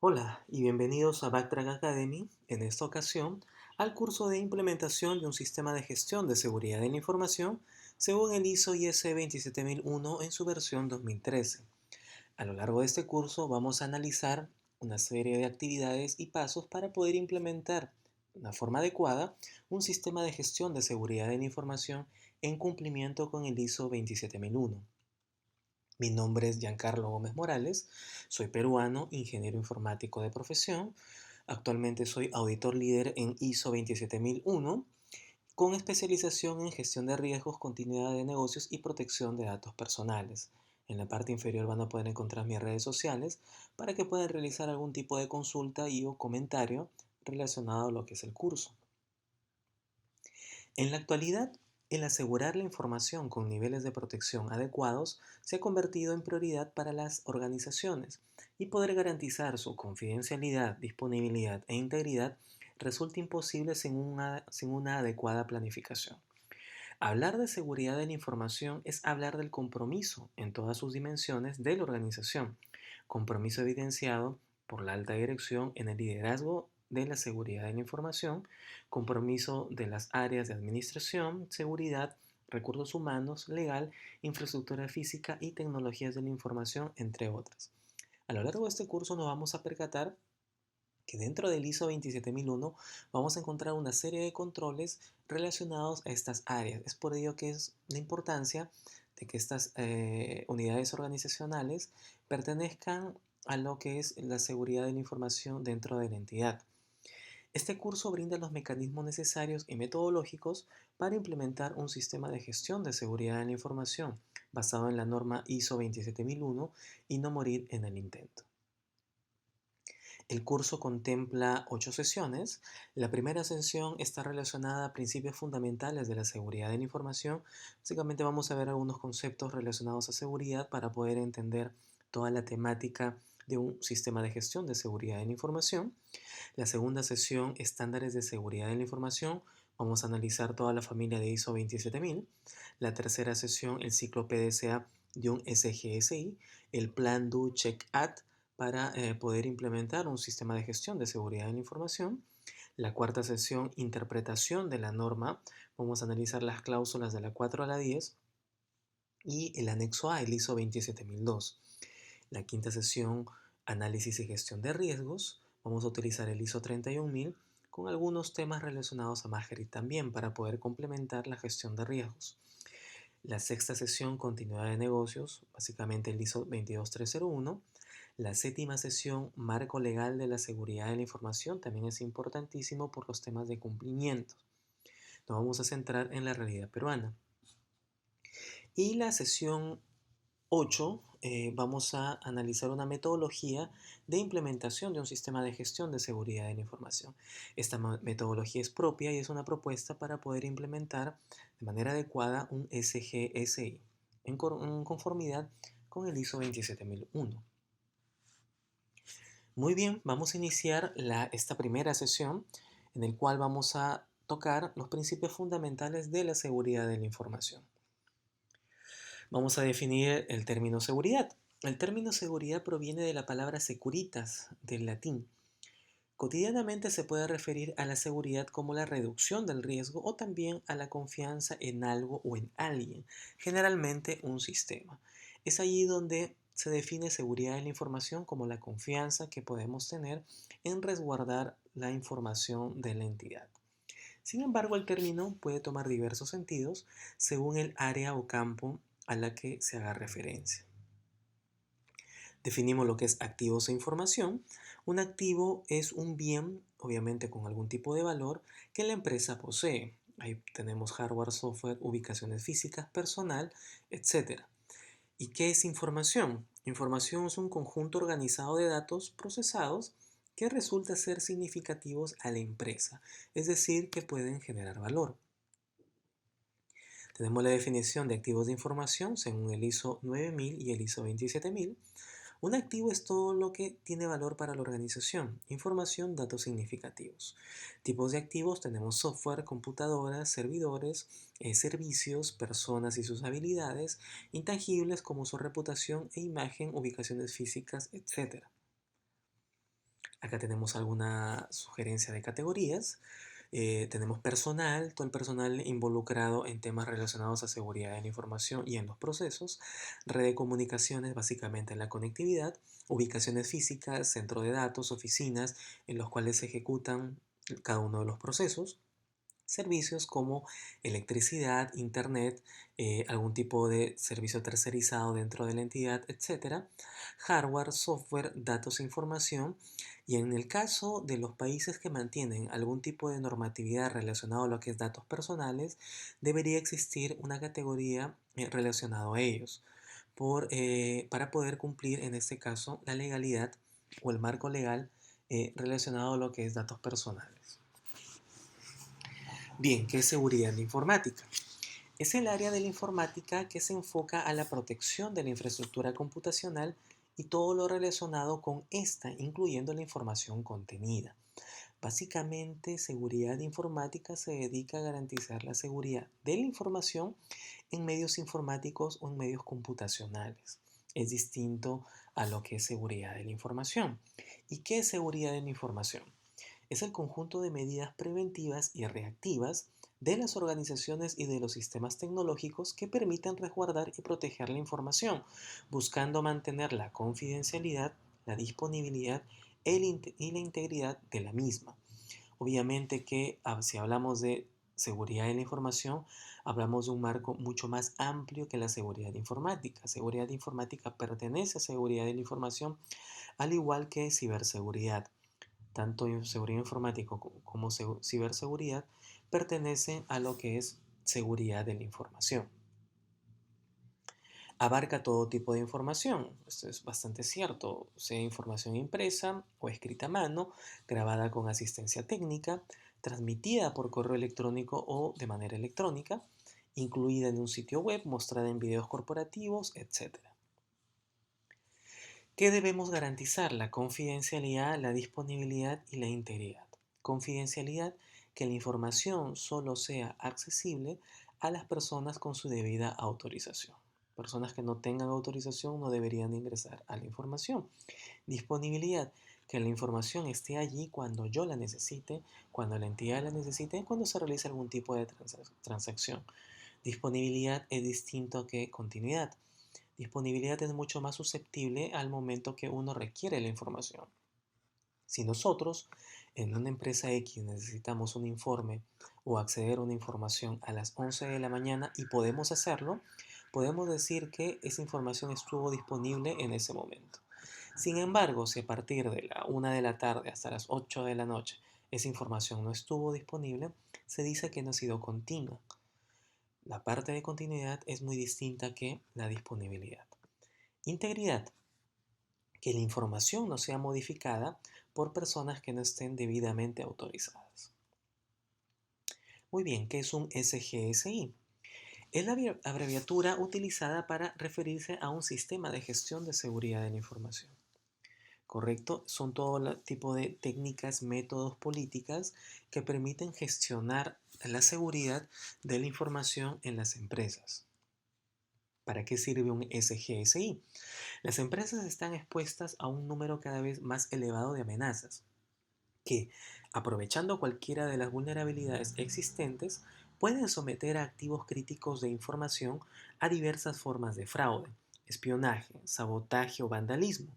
Hola y bienvenidos a Backtrack Academy, en esta ocasión al curso de implementación de un sistema de gestión de seguridad de la información según el ISO IS 27001 en su versión 2013. A lo largo de este curso vamos a analizar una serie de actividades y pasos para poder implementar de una forma adecuada un sistema de gestión de seguridad de la información en cumplimiento con el ISO 27001. Mi nombre es Giancarlo Gómez Morales, soy peruano, ingeniero informático de profesión. Actualmente soy auditor líder en ISO 27001 con especialización en gestión de riesgos, continuidad de negocios y protección de datos personales. En la parte inferior van a poder encontrar mis redes sociales para que puedan realizar algún tipo de consulta y o comentario relacionado a lo que es el curso. En la actualidad, el asegurar la información con niveles de protección adecuados se ha convertido en prioridad para las organizaciones y poder garantizar su confidencialidad, disponibilidad e integridad resulta imposible sin una adecuada planificación. Hablar de seguridad de la información es hablar del compromiso en todas sus dimensiones de la organización, compromiso evidenciado por la alta dirección en el liderazgo de la seguridad de la información, compromiso de las áreas de administración, seguridad, recursos humanos, legal, infraestructura física y tecnologías de la información, entre otras. A lo largo de este curso nos vamos a percatar que dentro del ISO 27001 vamos a encontrar una serie de controles relacionados a estas áreas. Es por ello que es la importancia de que estas unidades organizacionales pertenezcan a lo que es la seguridad de la información dentro de la entidad. Este curso brinda los mecanismos necesarios y metodológicos para implementar un sistema de gestión de seguridad de la información basado en la norma ISO 27001 y no morir en el intento. El curso contempla 8 sesiones. La primera sesión está relacionada a principios fundamentales de la seguridad de la información. Básicamente vamos a ver algunos conceptos relacionados a seguridad para poder entender toda la temática de un sistema de gestión de seguridad de la información. La segunda sesión, estándares de seguridad de la información. Vamos a analizar toda la familia de ISO 27000. La tercera sesión, el ciclo PDCA de un SGSI. El plan Do Check Act para poder implementar un sistema de gestión de seguridad de la información. La cuarta sesión, interpretación de la norma. Vamos a analizar las cláusulas de la 4 a la 10 y el anexo A, el ISO 27002. La quinta sesión, análisis y gestión de riesgos. Vamos a utilizar el ISO 31000 con algunos temas relacionados a Masgerit también para poder complementar la gestión de riesgos. La sexta sesión, continuidad de negocios, básicamente el ISO 22301. La séptima sesión, marco legal de la seguridad de la información, también es importantísimo por los temas de cumplimiento. Nos vamos a centrar en la realidad peruana. Y la sesión 8, vamos a analizar una metodología de implementación de un sistema de gestión de seguridad de la información. Esta metodología es propia y es una propuesta para poder implementar de manera adecuada un SGSI en conformidad con el ISO 27001. Muy bien, vamos a iniciar esta primera sesión en el cual vamos a tocar los principios fundamentales de la seguridad de la información. Vamos a definir el término seguridad. El término seguridad proviene de la palabra securitas, del latín. Cotidianamente se puede referir a la seguridad como la reducción del riesgo o también a la confianza en algo o en alguien, generalmente un sistema. Es allí donde se define seguridad de la información como la confianza que podemos tener en resguardar la información de la entidad. Sin embargo, el término puede tomar diversos sentidos según el área o campo a la que se haga referencia. Definimos lo que es activos e información. Un activo es un bien, obviamente con algún tipo de valor, que la empresa posee. Ahí tenemos hardware, software, ubicaciones físicas, personal, etc. ¿Y qué es información? Información es un conjunto organizado de datos procesados que resulta ser significativos a la empresa, es decir, que pueden generar valor. Tenemos la definición de activos de información según el ISO 9000 y el ISO 27000. Un activo es todo lo que tiene valor para la organización. Información, datos significativos. Tipos de activos tenemos software, computadoras, servidores, servicios, personas y sus habilidades, intangibles como su reputación e imagen, ubicaciones físicas, etc. Acá tenemos alguna sugerencia de categorías. Tenemos personal, todo el personal involucrado en temas relacionados a seguridad de la información y en los procesos, red de comunicaciones, básicamente en la conectividad, ubicaciones físicas, centro de datos, oficinas en los cuales se ejecutan cada uno de los procesos, servicios como electricidad, internet, algún tipo de servicio tercerizado dentro de la entidad, etcétera, hardware, software, datos e información. Y en el caso de los países que mantienen algún tipo de normatividad relacionado a lo que es datos personales, debería existir una categoría relacionada a ellos para poder cumplir en este caso la legalidad o el marco legal relacionado a lo que es datos personales. Bien, ¿qué es seguridad informática? Es el área de la informática que se enfoca a la protección de la infraestructura computacional y todo lo relacionado con esta, incluyendo la información contenida. Básicamente, seguridad informática se dedica a garantizar la seguridad de la información en medios informáticos o en medios computacionales. Es distinto a lo que es seguridad de la información. ¿Y qué es seguridad de la información? Es el conjunto de medidas preventivas y reactivas de las organizaciones y de los sistemas tecnológicos que permiten resguardar y proteger la información, buscando mantener la confidencialidad, la disponibilidad y la integridad de la misma. Obviamente que si hablamos de seguridad de la información, hablamos de un marco mucho más amplio que la seguridad informática. Seguridad informática pertenece a seguridad de la información, al igual que ciberseguridad. Tanto seguridad informática como ciberseguridad pertenecen a lo que es seguridad de la información. Abarca todo tipo de información, esto es bastante cierto, sea información impresa o escrita a mano, grabada con asistencia técnica, transmitida por correo electrónico o de manera electrónica, incluida en un sitio web, mostrada en videos corporativos, etc. ¿Qué debemos garantizar? La confidencialidad, la disponibilidad y la integridad. Confidencialidad, que la información solo sea accesible a las personas con su debida autorización. Personas que no tengan autorización no deberían ingresar a la información. Disponibilidad, que la información esté allí cuando yo la necesite, cuando la entidad la necesite, cuando se realice algún tipo de transacción. Disponibilidad es distinto que continuidad. Disponibilidad es mucho más susceptible al momento que uno requiere la información. Si nosotros en una empresa X necesitamos un informe o acceder a una información a las 11 de la mañana y podemos hacerlo, podemos decir que esa información estuvo disponible en ese momento. Sin embargo, si a partir de la 1 de la tarde hasta las 8 de la noche esa información no estuvo disponible, se dice que no ha sido continua. La parte de continuidad es muy distinta que la disponibilidad. Integridad, que la información no sea modificada por personas que no estén debidamente autorizadas. Muy bien, ¿qué es un SGSI? Es la abreviatura utilizada para referirse a un sistema de gestión de seguridad de la información. ¿Correcto? Son todo tipo de técnicas, métodos, políticas que permiten gestionar la seguridad de la información en las empresas. ¿Para qué sirve un SGSI? Las empresas están expuestas a un número cada vez más elevado de amenazas que, aprovechando cualquiera de las vulnerabilidades existentes, pueden someter a activos críticos de información a diversas formas de fraude, espionaje, sabotaje o vandalismo.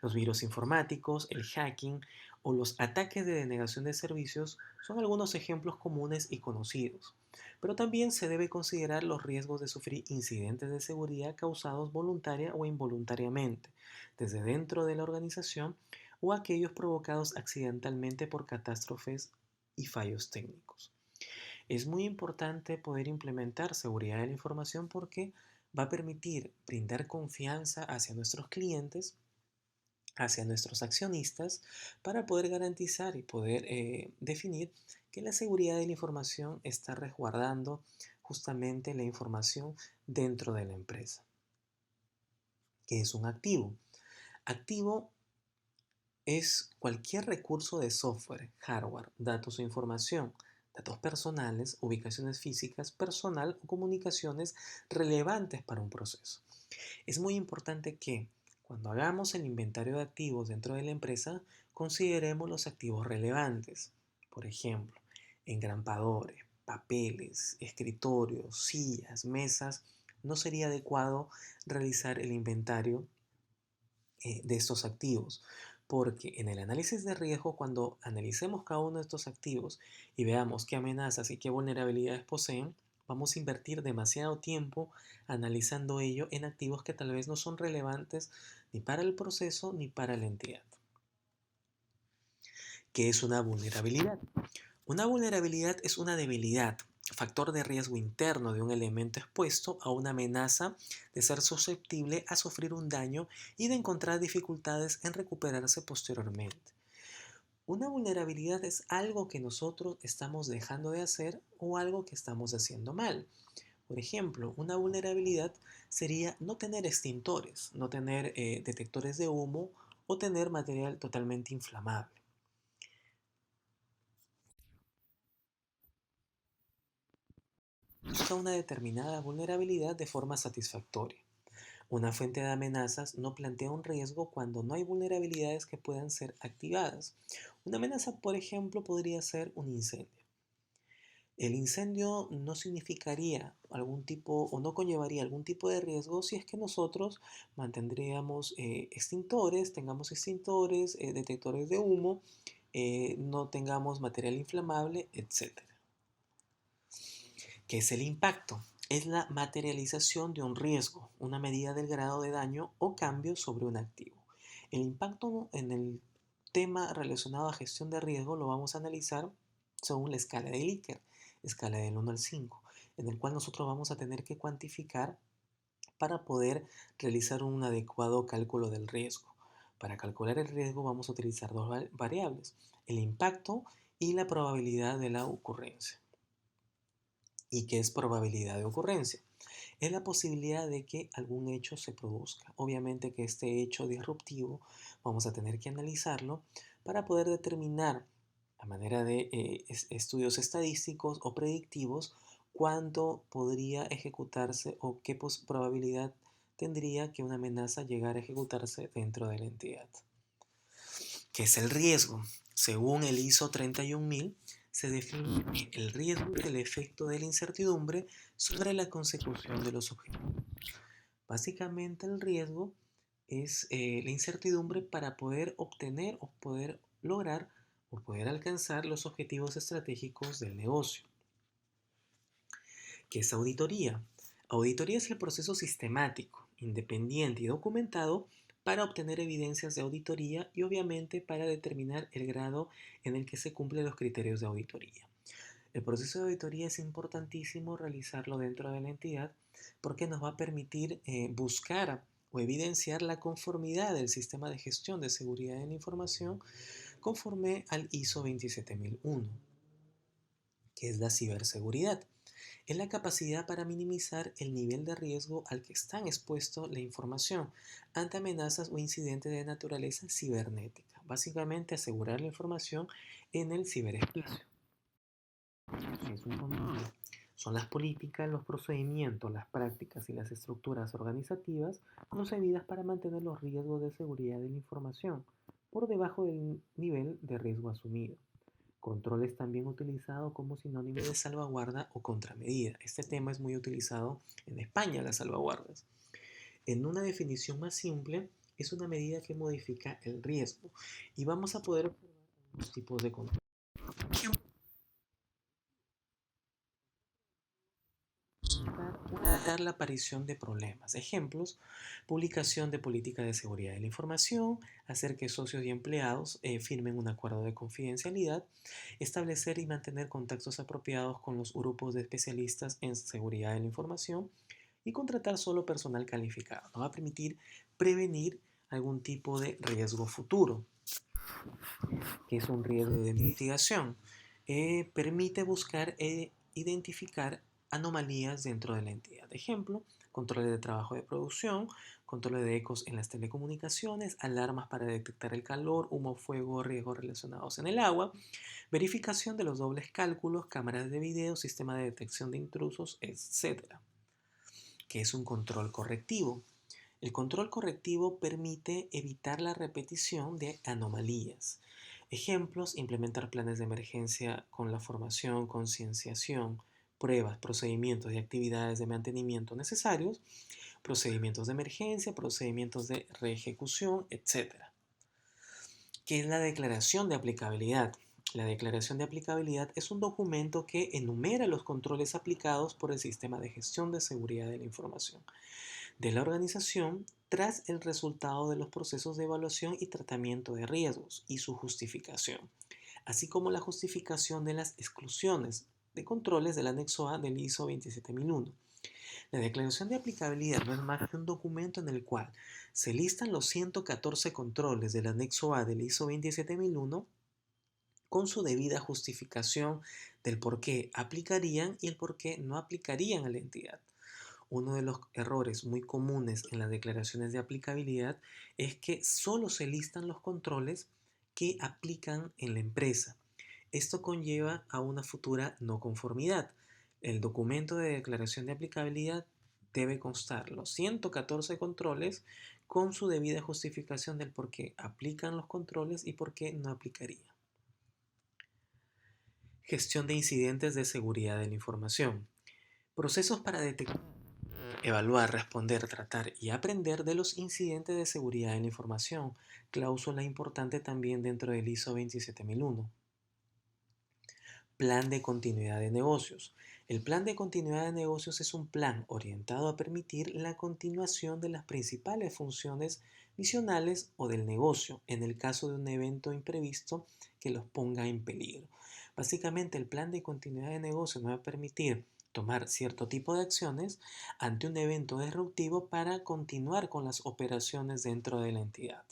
Los virus informáticos, el hacking o los ataques de denegación de servicios son algunos ejemplos comunes y conocidos. Pero también se debe considerar los riesgos de sufrir incidentes de seguridad causados voluntaria o involuntariamente, desde dentro de la organización o aquellos provocados accidentalmente por catástrofes y fallos técnicos. Es muy importante poder implementar seguridad de la información porque va a permitir brindar confianza hacia nuestros clientes, hacia nuestros accionistas, para poder garantizar y poder definir que la seguridad de la información está resguardando justamente la información dentro de la empresa. ¿Qué es un activo? Activo es cualquier recurso de software, hardware, datos o información, datos personales, ubicaciones físicas, personal o comunicaciones relevantes para un proceso. Es muy importante que cuando hagamos el inventario de activos dentro de la empresa, Consideremos los activos relevantes, por ejemplo, engrampadores, papeles, escritorios, sillas, mesas. No sería adecuado realizar el inventario de estos activos, porque en el análisis de riesgo, cuando analicemos cada uno de estos activos y veamos qué amenazas y qué vulnerabilidades poseen, vamos a invertir demasiado tiempo analizando ello en activos que tal vez no son relevantes ni para el proceso ni para la entidad. ¿Qué es una vulnerabilidad? Una vulnerabilidad es una debilidad, factor de riesgo interno de un elemento expuesto a una amenaza de ser susceptible a sufrir un daño y de encontrar dificultades en recuperarse posteriormente. Una vulnerabilidad es algo que nosotros estamos dejando de hacer o algo que estamos haciendo mal. Por ejemplo, una vulnerabilidad sería no tener extintores, no tener detectores de humo o tener material totalmente inflamable. Una determinada vulnerabilidad de forma satisfactoria. Una fuente de amenazas no plantea un riesgo cuando no hay vulnerabilidades que puedan ser activadas. Una amenaza, por ejemplo, podría ser un incendio. El incendio no significaría algún tipo o no conllevaría algún tipo de riesgo si es que nosotros mantendríamos extintores, tengamos extintores, detectores de humo, no tengamos material inflamable, etcétera. ¿Qué es el impacto? Es la materialización de un riesgo, una medida del grado de daño o cambio sobre un activo. El impacto en el tema relacionado a gestión de riesgo lo vamos a analizar según la escala de Likert, escala del 1 al 5, en el cual nosotros vamos a tener que cuantificar para poder realizar un adecuado cálculo del riesgo. Para calcular el riesgo vamos a utilizar dos variables, el impacto y la probabilidad de la ocurrencia. ¿Y qué es probabilidad de ocurrencia? Es la posibilidad de que algún hecho se produzca. Obviamente que este hecho disruptivo vamos a tener que analizarlo para poder determinar a manera de estudios estadísticos o predictivos cuánto podría ejecutarse o qué probabilidad tendría que una amenaza llegara a ejecutarse dentro de la entidad. ¿Qué es el riesgo? Según el ISO 31000, se define que el riesgo es el efecto de la incertidumbre sobre la consecución de los objetivos. Básicamente el riesgo es la incertidumbre para poder obtener o poder lograr o poder alcanzar los objetivos estratégicos del negocio. ¿Qué es auditoría? Auditoría es el proceso sistemático, independiente y documentado para obtener evidencias de auditoría y obviamente para determinar el grado en el que se cumplen los criterios de auditoría. El proceso de auditoría es importantísimo realizarlo dentro de la entidad porque nos va a permitir buscar o evidenciar la conformidad del sistema de gestión de seguridad de la información conforme al ISO 27001, que es la ciberseguridad. Es la capacidad para minimizar el nivel de riesgo al que están expuestos la información ante amenazas o incidentes de naturaleza cibernética. Básicamente asegurar la información en el ciberespacio. Es un control. Son las políticas, los procedimientos, las prácticas y las estructuras organizativas concebidas para mantener los riesgos de seguridad de la información por debajo del nivel de riesgo asumido. Control es también utilizado como sinónimo de salvaguarda o contramedida. Este tema es muy utilizado en España, las salvaguardas. En una definición más simple, es una medida que modifica el riesgo y vamos a poder observar dos tipos de control. Evitar la aparición de problemas. Ejemplos, publicación de política de seguridad de la información, hacer que socios y empleados firmen un acuerdo de confidencialidad, establecer y mantener contactos apropiados con los grupos de especialistas en seguridad de la información y contratar solo personal calificado. Nos va a permitir prevenir algún tipo de riesgo futuro, que es un riesgo de mitigación. Permite buscar e identificar anomalías dentro de la entidad. Ejemplo, controles de trabajo de producción, controles de ecos en las telecomunicaciones, alarmas para detectar el calor, humo, fuego, riesgos relacionados en el agua, verificación de los dobles cálculos, cámaras de video, sistema de detección de intrusos, etc. ¿Qué es un control correctivo? El control correctivo permite evitar la repetición de anomalías. Ejemplos: implementar planes de emergencia con la formación, concienciación, pruebas, procedimientos y actividades de mantenimiento necesarios, procedimientos de emergencia, procedimientos de reejecución, etc. ¿Qué es la declaración de aplicabilidad? La declaración de aplicabilidad es un documento que enumera los controles aplicados por el sistema de gestión de seguridad de la información de la organización tras el resultado de los procesos de evaluación y tratamiento de riesgos y su justificación, así como la justificación de las exclusiones de controles del anexo A del ISO 27001. La declaración de aplicabilidad no es más que un documento en el cual se listan los 114 controles del anexo A del ISO 27001 con su debida justificación del por qué aplicarían y el por qué no aplicarían a la entidad. Uno de los errores muy comunes en las declaraciones de aplicabilidad es que solo se listan los controles que aplican en la empresa. Esto conlleva a una futura no conformidad. El documento de declaración de aplicabilidad debe constar los 114 controles con su debida justificación del por qué aplican los controles y por qué no aplicaría. Gestión de incidentes de seguridad de la información. Procesos para detectar, evaluar, responder, tratar y aprender de los incidentes de seguridad en la información, cláusula importante también dentro del ISO 27001. Plan de continuidad de negocios. El plan de continuidad de negocios es un plan orientado a permitir la continuación de las principales funciones misionales o del negocio en el caso de un evento imprevisto que los ponga en peligro. Básicamente, el plan de continuidad de negocios nos va a permitir tomar cierto tipo de acciones ante un evento disruptivo para continuar con las operaciones dentro de la entidad.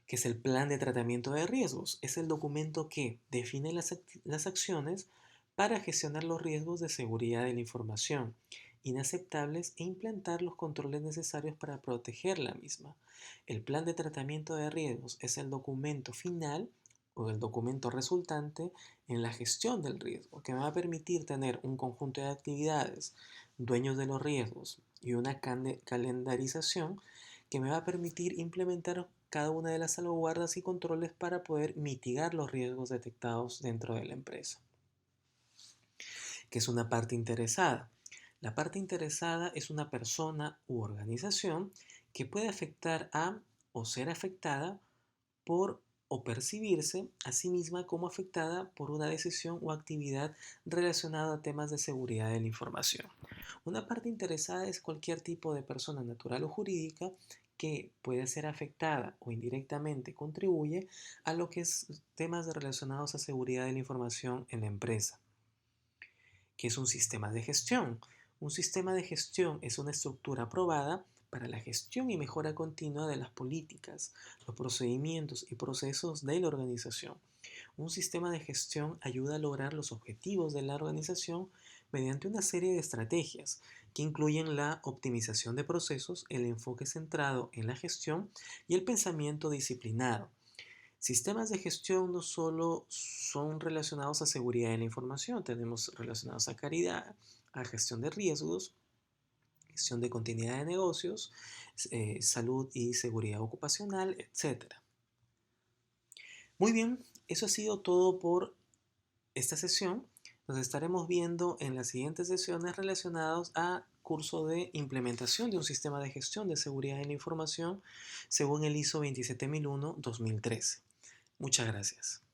¿Qué es el plan de tratamiento de riesgos? Es el documento que define las acciones para gestionar los riesgos de seguridad de la información inaceptables e implantar los controles necesarios para proteger la misma. El plan de tratamiento de riesgos es el documento final o el documento resultante en la gestión del riesgo, que me va a permitir tener un conjunto de actividades, dueños de los riesgos y una calendarización que me va a permitir implementar cada una de las salvaguardas y controles para poder mitigar los riesgos detectados dentro de la empresa. ¿Qué es una parte interesada? La parte interesada es una persona u organización que puede afectar a o ser afectada por o percibirse a sí misma como afectada por una decisión o actividad relacionada a temas de seguridad de la información. Una parte interesada es cualquier tipo de persona natural o jurídica que puede ser afectada o indirectamente contribuye a lo que es temas relacionados a seguridad de la información en la empresa. ¿Qué es un sistema de gestión? Un sistema de gestión es una estructura aprobada para la gestión y mejora continua de las políticas, los procedimientos y procesos de la organización. Un sistema de gestión ayuda a lograr los objetivos de la organización mediante una serie de estrategias que incluyen la optimización de procesos, el enfoque centrado en la gestión y el pensamiento disciplinado. Sistemas de gestión no solo son relacionados a seguridad de la información, tenemos relacionados a calidad, a gestión de riesgos, gestión de continuidad de negocios, salud y seguridad ocupacional, etc. Muy bien, eso ha sido todo por esta sesión. Nos estaremos viendo en las siguientes sesiones relacionadas a curso de implementación de un sistema de gestión de seguridad de la información según el ISO 27001-2013. Muchas gracias.